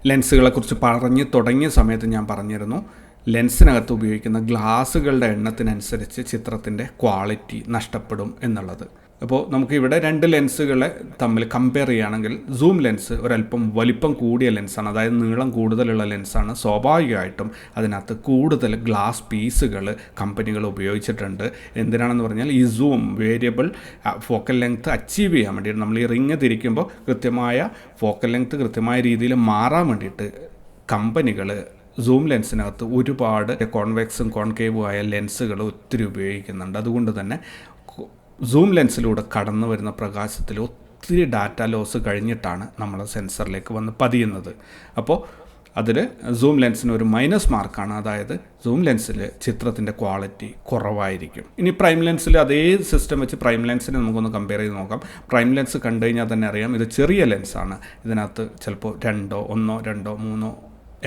ലെൻസുകളെക്കുറിച്ച് പറഞ്ഞു തുടങ്ങിയ സമയത്ത് ഞാൻ പറഞ്ഞിരുന്നു, ലെൻസിനകത്ത് ഉപയോഗിക്കുന്ന ഗ്ലാസുകളുടെ എണ്ണത്തിനനുസരിച്ച് ചിത്രത്തിൻ്റെ ക്വാളിറ്റി നഷ്ടപ്പെടും എന്നുള്ളത്. അപ്പോൾ നമുക്ക് ഇവിടെ രണ്ട് ലെൻസുകളെ തമ്മിൽ കമ്പയർ ചെയ്യുകയാണെങ്കിൽ സൂം ലെൻസ് ഒരല്പം വലിപ്പം കൂടിയ ലെൻസാണ്, അതായത് നീളം കൂടുതലുള്ള ലെൻസാണ്. സ്വാഭാവികമായിട്ടും അതിനകത്ത് കൂടുതൽ ഗ്ലാസ് പീസുകൾ കമ്പനികൾ ഉപയോഗിച്ചിട്ടുണ്ട്. എന്തിനാണെന്ന് പറഞ്ഞാൽ ഈ zoom variable focal length achieve ചെയ്യാൻ വേണ്ടിയിട്ട്, നമ്മൾ ഈ റിങ് തിരിക്കുമ്പോൾ കൃത്യമായ ഫോക്കൽ ലെങ്ത്ത് കൃത്യമായ രീതിയിൽ മാറാൻ വേണ്ടിയിട്ട് കമ്പനികൾ സൂം ലെൻസിനകത്ത് ഒരുപാട് കോൺവെക്സും കോൺകേവും ആയ ലെൻസുകൾ ഒത്തിരി ഉപയോഗിക്കുന്നുണ്ട്. അതുകൊണ്ട് തന്നെ സൂം ലെൻസിലൂടെ കടന്നു വരുന്ന പ്രകാശത്തിൽ ഒത്തിരി ഡാറ്റ ലോസ് കഴിഞ്ഞിട്ടാണ് നമ്മൾ സെൻസറിലേക്ക് വന്ന് പതിയുന്നത്. അപ്പോൾ അതിൽ സൂം ലെൻസിന് ഒരു മൈനസ് മാർക്കാണ്, അതായത് സൂം ലെൻസിൽ ചിത്രത്തിൻ്റെ ക്വാളിറ്റി കുറവായിരിക്കും. ഇനി പ്രൈം ലെൻസിൽ അതേ സിസ്റ്റം വെച്ച് പ്രൈം ലെൻസിനെ നമുക്കൊന്ന് കമ്പയർ ചെയ്ത് നോക്കാം. പ്രൈം ലെൻസ് കണ്ടു കഴിഞ്ഞാൽ തന്നെ അറിയാം, ഇത് ചെറിയ ലെൻസാണ്. ഇതിനകത്ത് ചിലപ്പോൾ 1, 2, 3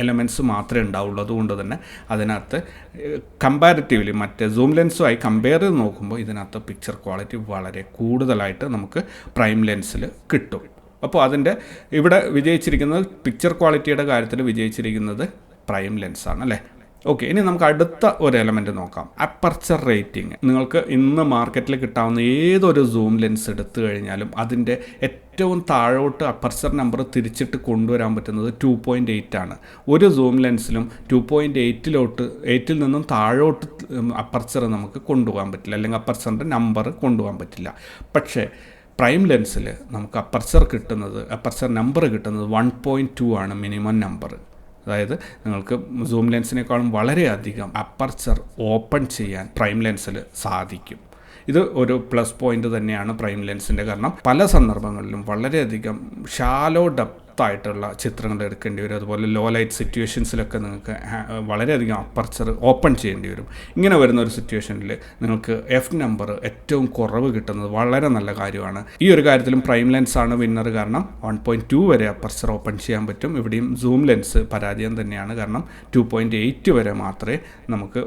എലമെൻറ്റ്സ് മാത്രമേ ഉണ്ടാവുള്ളൂ. അതുകൊണ്ട് തന്നെ അതിനകത്ത് കമ്പാരിറ്റീവ്ലി മറ്റേ സൂം ലെൻസുമായി കമ്പയർ ചെയ്ത് നോക്കുമ്പോൾ ഇതിനകത്ത് പിക്ചർ ക്വാളിറ്റി വളരെ കൂടുതലായിട്ട് നമുക്ക് പ്രൈം ലെൻസിൽ കിട്ടും. അപ്പോൾ അതിൻ്റെ ഇവിടെ വിജയിച്ചിരിക്കുന്നത്, പിക്ചർ ക്വാളിറ്റിയുടെ കാര്യത്തിൽ വിജയിച്ചിരിക്കുന്നത് പ്രൈം ലെൻസാണ് അല്ലേ. ഓക്കെ, ഇനി നമുക്ക് അടുത്ത ഒരു എലമെൻറ്റ് നോക്കാം, അപ്പർച്ചർ റേറ്റിംഗ്. നിങ്ങൾക്ക് ഇന്ന് മാർക്കറ്റിൽ കിട്ടാവുന്ന ഏതൊരു സൂം ലെൻസ് എടുത്തു കഴിഞ്ഞാലും അതിൻ്റെ ഏറ്റവും താഴോട്ട് അപ്പർച്ചർ നമ്പർ തിരിച്ചിട്ട് കൊണ്ടുവരാൻ പറ്റുന്നത് 2.8 ആണ്. ഒരു സൂം ലെൻസിലും 2.8 നിന്നും താഴോട്ട് അപ്പർച്ചർ നമുക്ക് കൊണ്ടുപോകാൻ പറ്റില്ല, അല്ലെങ്കിൽ അപ്പർച്ചറിൻ്റെ നമ്പർ കൊണ്ടുപോകാൻ പറ്റില്ല. പക്ഷേ പ്രൈം ലെൻസിൽ നമുക്ക് അപ്പർച്ചർ നമ്പർ കിട്ടുന്നത് 1.2 ആണ് മിനിമം നമ്പർ. അതായത് നിങ്ങൾക്ക് സൂം ലെൻസിനേക്കാളും വളരെയധികം അപ്പർച്ചർ ഓപ്പൺ ചെയ്യാൻ പ്രൈം ലെൻസിൽ സാധിക്കും. ഇത് ഒരു പ്ലസ് പോയിന്റ് തന്നെയാണ് പ്രൈം ലെൻസിൻ്റെ. കാരണം പല സന്ദർഭങ്ങളിലും വളരെയധികം ഷാലോ ഡെപ്തായിട്ടുള്ള ചിത്രങ്ങൾ എടുക്കേണ്ടി വരും. അതുപോലെ ലോ ലൈറ്റ് സിറ്റുവേഷൻസിലൊക്കെ നിങ്ങൾക്ക് വളരെയധികം അപ്പർച്ചർ ഓപ്പൺ ചെയ്യേണ്ടി വരും. ഇങ്ങനെ വരുന്ന ഒരു സിറ്റുവേഷനിൽ നിങ്ങൾക്ക് എഫ് നമ്പർ ഏറ്റവും കുറവ് കിട്ടുന്നത് വളരെ നല്ല കാര്യമാണ്. ഈ ഒരു കാര്യത്തിലും പ്രൈം ലെൻസാണ് വിന്നർ. കാരണം 1.2 വരെ അപ്പർച്ചർ ഓപ്പൺ ചെയ്യാൻ പറ്റും. ഇവിടെയും സൂം ലെൻസ് പരാജയം തന്നെയാണ്. കാരണം 2.8 വരെ മാത്രമേ നമുക്ക്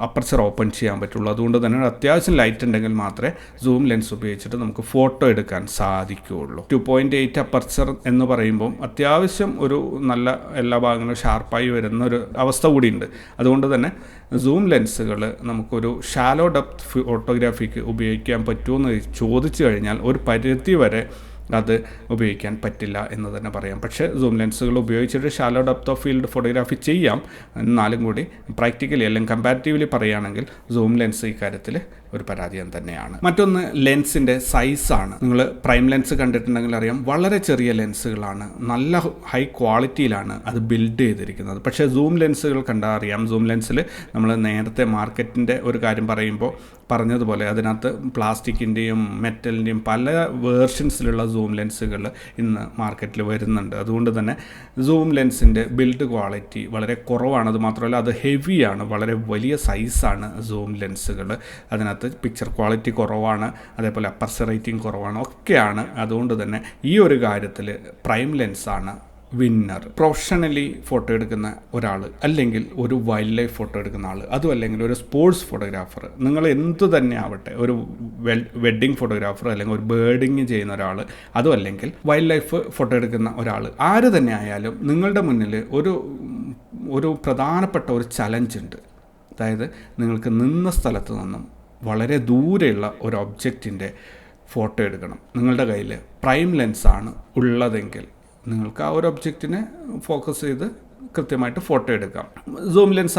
അപ്പർച്ചർ ഓപ്പൺ ചെയ്യാൻ പറ്റുള്ളൂ. അതുകൊണ്ട് തന്നെ അത്യാവശ്യം ലൈറ്റ് ഉണ്ടെങ്കിൽ മാത്രമേ സൂം ലെൻസ് ഉപയോഗിച്ചിട്ട് നമുക്ക് ഫോട്ടോ എടുക്കാൻ സാധിക്കുകയുള്ളൂ. 2.8 അപ്പർച്ചർ എന്ന് പറയുമ്പോൾ അത്യാവശ്യം ഒരു നല്ല എല്ലാ ഭാഗങ്ങളും ഷാർപ്പായി വരുന്ന ഒരു അവസ്ഥ കൂടിയുണ്ട്. അതുകൊണ്ട് തന്നെ സൂം ലെൻസുകൾ നമുക്കൊരു ഷാലോ ഡെപ്ത് ഫോട്ടോഗ്രാഫിക്ക് ഉപയോഗിക്കാൻ പറ്റുമെന്ന് ചോദിച്ചു കഴിഞ്ഞാൽ ഒരു പരിധി വരെ അത് ഉപയോഗിക്കാൻ പറ്റില്ല എന്ന് തന്നെ പറയാം. പക്ഷേ സൂം ലെൻസുകൾ ഉപയോഗിച്ചിട്ട് shallow depth of field photography ചെയ്യാം. എന്നാലും കൂടി പ്രാക്ടിക്കലി അല്ലെങ്കിൽ കമ്പാരിറ്റീവ്ലി പറയുകയാണെങ്കിൽ സൂം ലെൻസ് ഈ കാര്യത്തിൽ ഒരു പരാജയം തന്നെയാണ്. മറ്റൊന്ന് ലെൻസിൻ്റെ സൈസാണ്. നിങ്ങൾ പ്രൈം ലെൻസ് കണ്ടിട്ടുണ്ടെങ്കിൽ അറിയാം, വളരെ ചെറിയ ലെൻസുകളാണ്, നല്ല ഹൈ ക്വാളിറ്റിയിലാണ് അത് ബിൽഡ് ചെയ്തിരിക്കുന്നത്. പക്ഷേ സൂം ലെൻസുകൾ കണ്ടാൽ അറിയാം, സൂം ലെൻസിൽ നമ്മൾ നേരത്തെ മാർക്കറ്റിൻ്റെ ഒരു കാര്യം പറയുമ്പോൾ പറഞ്ഞതുപോലെ അതിനകത്ത് പ്ലാസ്റ്റിക്കിൻ്റെയും മെറ്റലിൻ്റെയും പല വേർഷൻസിലുള്ള സൂം ലെൻസുകൾ ഇന്ന് മാർക്കറ്റിൽ വരുന്നുണ്ട്. അതുകൊണ്ട് തന്നെ സൂം ലെൻസിൻ്റെ ബിൽഡ് ക്വാളിറ്റി വളരെ കുറവാണ്. അതുമാത്രമല്ല അത് ഹെവിയാണ്, വളരെ വലിയ സൈസാണ് സൂം ലെൻസുകൾ. അതിനകത്ത് പിക്ചർ ക്വാളിറ്റി കുറവാണ്, അതേപോലെ അപ്പർച്ചർ റേറ്റിംഗ് കുറവാണ്, ഒക്കെയാണ്. അതുകൊണ്ട് തന്നെ ഈ ഒരു കാര്യത്തിൽ പ്രൈം ലെൻസാണ് വിന്നർ. പ്രൊഫഷണലി ഫോട്ടോ എടുക്കുന്ന ഒരാൾ, അല്ലെങ്കിൽ ഒരു വൈൽഡ് ലൈഫ് ഫോട്ടോ എടുക്കുന്ന ആൾ, അതും അല്ലെങ്കിൽ ഒരു സ്പോർട്സ് ഫോട്ടോഗ്രാഫർ, നിങ്ങൾ എന്തു തന്നെ ആവട്ടെ, ഒരു വെഡ്ഡിങ് ഫോട്ടോഗ്രാഫർ അല്ലെങ്കിൽ ഒരു ബേർഡിങ് ചെയ്യുന്ന ഒരാൾ, അതും അല്ലെങ്കിൽ വൈൽഡ് ലൈഫ് ഫോട്ടോ എടുക്കുന്ന ഒരാൾ, ആര് തന്നെ ആയാലും നിങ്ങളുടെ മുന്നിൽ ഒരു പ്രധാനപ്പെട്ട ഒരു ചലഞ്ച് ഉണ്ട്. അതായത് നിങ്ങൾക്ക് നിന്ന സ്ഥലത്ത് നിന്നും വളരെ ദൂരെയുള്ള ഒരു ഒബ്ജക്റ്റിൻ്റെ ഫോട്ടോ എടുക്കണം. നിങ്ങളുടെ കയ്യിൽ പ്രൈം ലെൻസാണ് ഉള്ളതെങ്കിൽ നിങ്ങൾക്ക് ആ ഒരു ഒബ്ജക്റ്റിനെ ഫോക്കസ് ചെയ്ത് കൃത്യമായിട്ട് ഫോട്ടോ എടുക്കാം. സൂം ലെൻസ്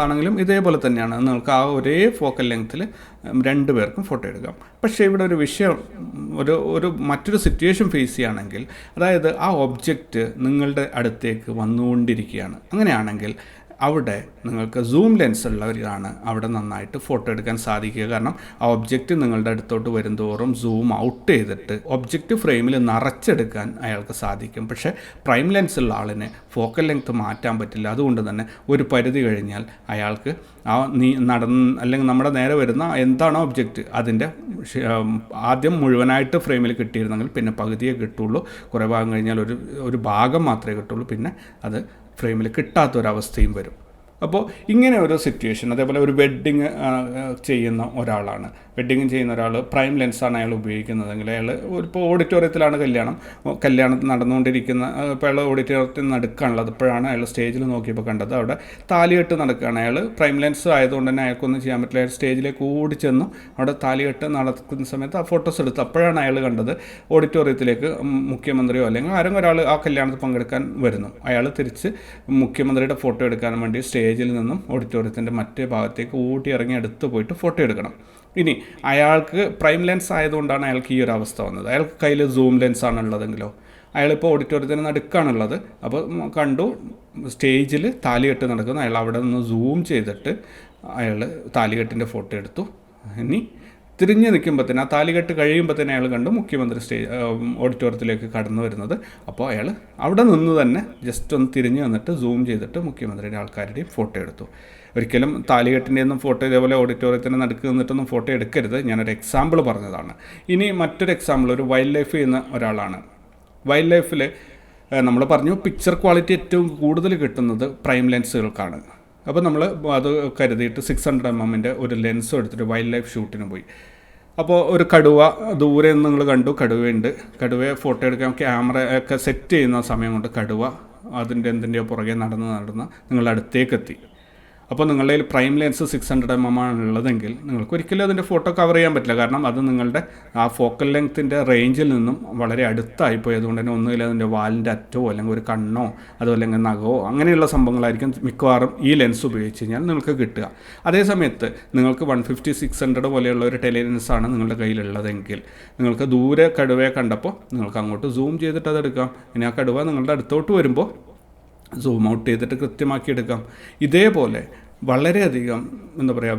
ആണെങ്കിലും ഇതേപോലെ തന്നെയാണ്. നിങ്ങൾക്ക് ആ ഒരേ ഫോക്കൽ ലെങ്ത്തിൽ 2 പേർക്കും ഫോട്ടോ എടുക്കാം. പക്ഷേ ഇവിടെ ഒരു വിഷയം, മറ്റൊരു സിറ്റുവേഷൻ ഫേസ് ചെയ്യുകയാണെങ്കിൽ, അതായത് ആ ഒബ്ജക്റ്റ് നിങ്ങളുടെ അടുത്തേക്ക് വന്നുകൊണ്ടിരിക്കുകയാണ്. അങ്ങനെയാണെങ്കിൽ അവിടെ നിങ്ങൾക്ക് സൂം ലെൻസ് ഉള്ളവരാണ് അവിടെ നന്നായിട്ട് ഫോട്ടോ എടുക്കാൻ സാധിക്കുക. കാരണം ആ ഒബ്ജക്റ്റ് നിങ്ങളുടെ അടുത്തോട്ട് വരുന്തോറും സൂം ഔട്ട് ചെയ്തിട്ട് ഒബ്ജക്റ്റ് ഫ്രെയിമിൽ നിറച്ചെടുക്കാൻ അയാൾക്ക് സാധിക്കും. പക്ഷേ പ്രൈം ലെൻസ് ഉള്ള ആളിന് ഫോക്കൽ ലെങ്ത്ത് മാറ്റാൻ പറ്റില്ല. അതുകൊണ്ട് തന്നെ ഒരു പരിധി കഴിഞ്ഞാൽ അയാൾക്ക് അല്ലെങ്കിൽ നമ്മുടെ നേരെ വരുന്ന എന്താണോ ഒബ്ജക്റ്റ് അതിൻ്റെ ആദ്യം മുഴുവനായിട്ട് ഫ്രെയിമിൽ കിട്ടിയിരുന്നെങ്കിൽ പിന്നെ പകുതിയേ കിട്ടുള്ളൂ. കുറേ ഭാഗം കഴിഞ്ഞാൽ ഒരു ഭാഗം മാത്രമേ കിട്ടുള്ളൂ. പിന്നെ അത് ഫ്രെയിമിൽ കിട്ടാത്തൊരവസ്ഥയും വരും. അപ്പോൾ ഇങ്ങനെ ഒരു സിറ്റുവേഷൻ, അതേപോലെ ഒരു വെഡ്ഡിങ് ചെയ്യുന്ന ഒരാളാണ്, വെഡ്ഡിങ് ചെയ്യുന്ന ഒരാൾ പ്രൈം ലെൻസാണ് അയാൾ ഉപയോഗിക്കുന്നതെങ്കിൽ അയാൾ ഇപ്പോൾ ഓഡിറ്റോറിയത്തിലാണ് കല്യാണം നടന്നുകൊണ്ടിരിക്കുന്ന, ഇപ്പോൾ അയാൾ ഓഡിറ്റോറിയത്തിൽ നടക്കുകയാണുള്ളത്. അപ്പോഴാണ് അയാൾ സ്റ്റേജിൽ നോക്കിയപ്പോൾ കണ്ടത് അവിടെ താലികെട്ട് നടക്കുകയാണ്. അയാൾ പ്രൈം ലെൻസ് ആയതുകൊണ്ട് തന്നെ അയാൾക്കൊന്നും ചെയ്യാൻ പറ്റില്ല. അയാൾ സ്റ്റേജിലേക്ക് ഓടി ചെന്നു അവിടെ താലികെട്ട് നടക്കുന്ന സമയത്ത് ആ ഫോട്ടോസ് എടുത്ത് അപ്പോഴാണ് അയാൾ കണ്ടത് ഓഡിറ്റോറിയത്തിലേക്ക് മുഖ്യമന്ത്രിയോ അല്ലെങ്കിൽ ആരെങ്കിലും ഒരാൾ ആ കല്യാണത്തിൽ പങ്കെടുക്കാൻ വരുന്നു. അയാൾ തിരിച്ച് മുഖ്യമന്ത്രിയുടെ ഫോട്ടോ എടുക്കാൻ വേണ്ടി സ്റ്റേജിൽ നിന്നും ഓഡിറ്റോറിയത്തിൻ്റെ മറ്റേ ഭാഗത്തേക്ക് ഓടി ഇറങ്ങി അടുത്ത് പോയിട്ട് ഫോട്ടോ എടുക്കണം. ഇനി അയാൾക്ക് പ്രൈം ലെൻസ് ആയതുകൊണ്ടാണ് അയാൾക്ക് ഈ ഒരു അവസ്ഥ വന്നത്. അയാൾക്ക് കയ്യിൽ സൂം ലെൻസ് ആണുള്ളതെങ്കിലോ, അയാളിപ്പോൾ ഓഡിറ്റോറിയത്തിന് നടുക്കാണുള്ളത്. അപ്പോൾ കണ്ടു സ്റ്റേജിൽ താലികെട്ട് നടക്കുന്നു. അയാൾ അവിടെ നിന്ന് സൂം ചെയ്തിട്ട് അയാൾ താലികെട്ടിൻ്റെ ഫോട്ടോ എടുത്തു. ഇനി തിരിഞ്ഞ് നിൽക്കുമ്പോൾ തന്നെ ആ താലികെട്ട് കഴിയുമ്പോൾ തന്നെ അയാൾ കണ്ടു മുഖ്യമന്ത്രി ഓഡിറ്റോറിയത്തിലേക്ക് കടന്നു വരുന്നത്. അപ്പോൾ അയാൾ അവിടെ നിന്ന് തന്നെ ജസ്റ്റ് ഒന്ന് തിരിഞ്ഞ് വന്നിട്ട് സൂം ചെയ്തിട്ട് മുഖ്യമന്ത്രിയുടെ ആൾക്കാരുടെയും ഫോട്ടോ എടുത്തു. ഒരിക്കലും താലികെട്ടിൻ്റെയൊന്നും ഫോട്ടോ ഇതേപോലെ ഓഡിറ്റോറിയത്തിന് നടുക്ക് നിന്നിട്ടൊന്നും ഫോട്ടോ എടുക്കരുത്. ഞാനൊരു എക്സാമ്പിൾ പറഞ്ഞതാണ്. ഇനി മറ്റൊരു എക്സാമ്പിൾ, ഒരു വൈൽഡ് ലൈഫ് ചെയ്യുന്ന ഒരാളാണ്. വൈൽഡ് ലൈഫിൽ നമ്മൾ പറഞ്ഞു പിക്ചർ ക്വാളിറ്റി ഏറ്റവും കൂടുതൽ കിട്ടുന്നത് പ്രൈം ലെൻസുകൾക്കാണ്. അപ്പോൾ നമ്മൾ അത് കരുതിയിട്ട് 600mm ഒരു ലെൻസും എടുത്തിട്ട് വൈൽഡ് ലൈഫ് ഷൂട്ടിന് പോയി. അപ്പോൾ ഒരു കടുവ ദൂരെ നിന്ന് നിങ്ങൾ കണ്ടു, കടുവയുണ്ട്. കടുവയെ ഫോട്ടോ എടുക്കാൻ ക്യാമറ ഒക്കെ സെറ്റ് ചെയ്യുന്ന സമയം കൊണ്ട് കടുവ അതിൻ്റെ എന്തിൻ്റെയോ പുറകെ നടന്ന് നിങ്ങളുടെ അടുത്തേക്കെത്തി. അപ്പോൾ നിങ്ങളുടെ കയ്യിൽ പ്രൈം ലെൻസ് 600mm ആണുള്ളതെങ്കിൽ നിങ്ങൾക്ക് ഒരിക്കലും അതിൻ്റെ ഫോട്ടോ കവർ ചെയ്യാൻ പറ്റില്ല. കാരണം അത് നിങ്ങളുടെ ആ ഫോക്കൽ ലെങ്ത്തിൻ്റെ റേഞ്ചിൽ നിന്നും വളരെ അടുത്തായിപ്പോയി. അതുകൊണ്ട് തന്നെ ഒന്നുമില്ല അതിൻ്റെ വാലിൻ്റെ അറ്റോ അല്ലെങ്കിൽ ഒരു കണ്ണോ അതോ അല്ലെങ്കിൽ നഖമോ അങ്ങനെയുള്ള സംഭവങ്ങളായിരിക്കും മിക്കവാറും ഈ ലെൻസ് ഉപയോഗിച്ച് കഴിഞ്ഞാൽ നിങ്ങൾക്ക് കിട്ടുക. അതേസമയത്ത് നിങ്ങൾക്ക് 150-600 പോലെയുള്ള ഒരു ടെലി ലെൻസാണ് നിങ്ങളുടെ കയ്യിലുള്ളതെങ്കിൽ നിങ്ങൾക്ക് ദൂരെ കടുവയെ കണ്ടപ്പോൾ നിങ്ങൾക്ക് അങ്ങോട്ട് സൂം ചെയ്തിട്ട് അതെടുക്കാം. ഇനി ആ കടുവ നിങ്ങളുടെ അടുത്തോട്ട് വരുമ്പോൾ സൂം ഔട്ട് ചെയ്തിട്ട് കൃത്യമാക്കി എടുക്കാം. ഇതേപോലെ വളരെയധികം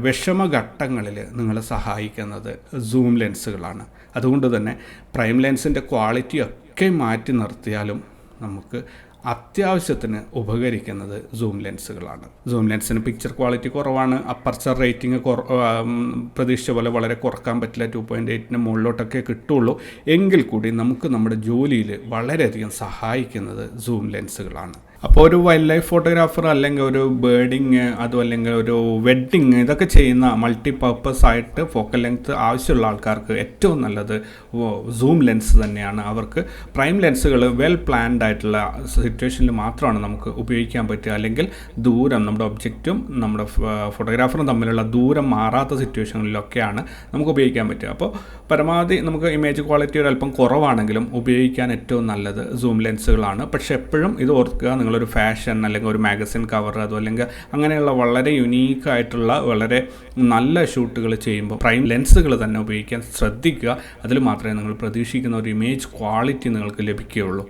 വിഷമഘട്ടങ്ങളിൽ നിങ്ങളെ സഹായിക്കുന്നത് സൂം ലെൻസുകളാണ്. അതുകൊണ്ട് തന്നെ പ്രൈം ലെൻസിൻ്റെ ക്വാളിറ്റിയൊക്കെ മാറ്റി നിർത്തിയാലും നമുക്ക് അത്യാവശ്യത്തിന് ഉപകരിക്കുന്നത് സൂം ലെൻസുകളാണ്. സൂം ലെൻസിന് പിക്ചർ ക്വാളിറ്റി കുറവാണ്, അപ്പർച്ചർ റേറ്റിംഗ് പ്രതീക്ഷിച്ച പോലെ വളരെ കുറക്കാൻ പറ്റില്ല, 2.8 മുകളിലോട്ടൊക്കെ കിട്ടുള്ളൂ. എങ്കിൽ കൂടി നമുക്ക് നമ്മുടെ ജോലിയിൽ വളരെയധികം സഹായിക്കുന്നത് സൂം ലെൻസുകളാണ്. അപ്പോൾ ഒരു വൈൽഡ് ലൈഫ് ഫോട്ടോഗ്രാഫർ അല്ലെങ്കിൽ ഒരു ബേർഡിങ് അതും അല്ലെങ്കിൽ ഒരു വെഡ്ഡിങ് ഇതൊക്കെ ചെയ്യുന്ന മൾട്ടിപർപ്പസ് ആയിട്ട് ഫോക്കൽ ലെങ്ത് ആവശ്യമുള്ള ആൾക്കാർക്ക് ഏറ്റവും നല്ലത് സൂം ലെൻസ് തന്നെയാണ്. അവർക്ക് പ്രൈം ലെൻസുകൾ വെൽ പ്ലാൻഡ് ആയിട്ടുള്ള സിറ്റുവേഷനിൽ മാത്രമാണ് നമുക്ക് ഉപയോഗിക്കാൻ പറ്റുക. അല്ലെങ്കിൽ ദൂരം നമ്മുടെ ഒബ്ജക്റ്റും നമ്മുടെ ഫോട്ടോഗ്രാഫറും തമ്മിലുള്ള ദൂരം മാറാത്ത സിറ്റുവേഷനിലൊക്കെയാണ് നമുക്ക് ഉപയോഗിക്കാൻ പറ്റുക. അപ്പോൾ പരമാവധി നമുക്ക് ഇമേജ് ക്വാളിറ്റി ഒരു അല്പം കുറവാണെങ്കിലും ഉപയോഗിക്കാൻ ഏറ്റവും നല്ലത് സൂം ലെൻസുകളാണ്. പക്ഷേ എപ്പോഴും ഇത് ഓർക്കുക, നിങ്ങളൊരു ഫാഷൻ അല്ലെങ്കിൽ ഒരു മാഗസിൻ കവർ അതോ അല്ലെങ്കിൽ അങ്ങനെയുള്ള വളരെ യുണീക്കായിട്ടുള്ള വളരെ നല്ല ഷൂട്ടുകൾ ചെയ്യുമ്പോൾ പ്രൈം ലെൻസുകൾ തന്നെ ഉപയോഗിക്കാൻ ശ്രദ്ധിക്കുക. അതിൽ മാത്രമേ നിങ്ങൾ പ്രതീക്ഷിക്കുന്ന ഒരു ഇമേജ് ക്വാളിറ്റി നിങ്ങൾക്ക് ലഭിക്കുകയുള്ളൂ.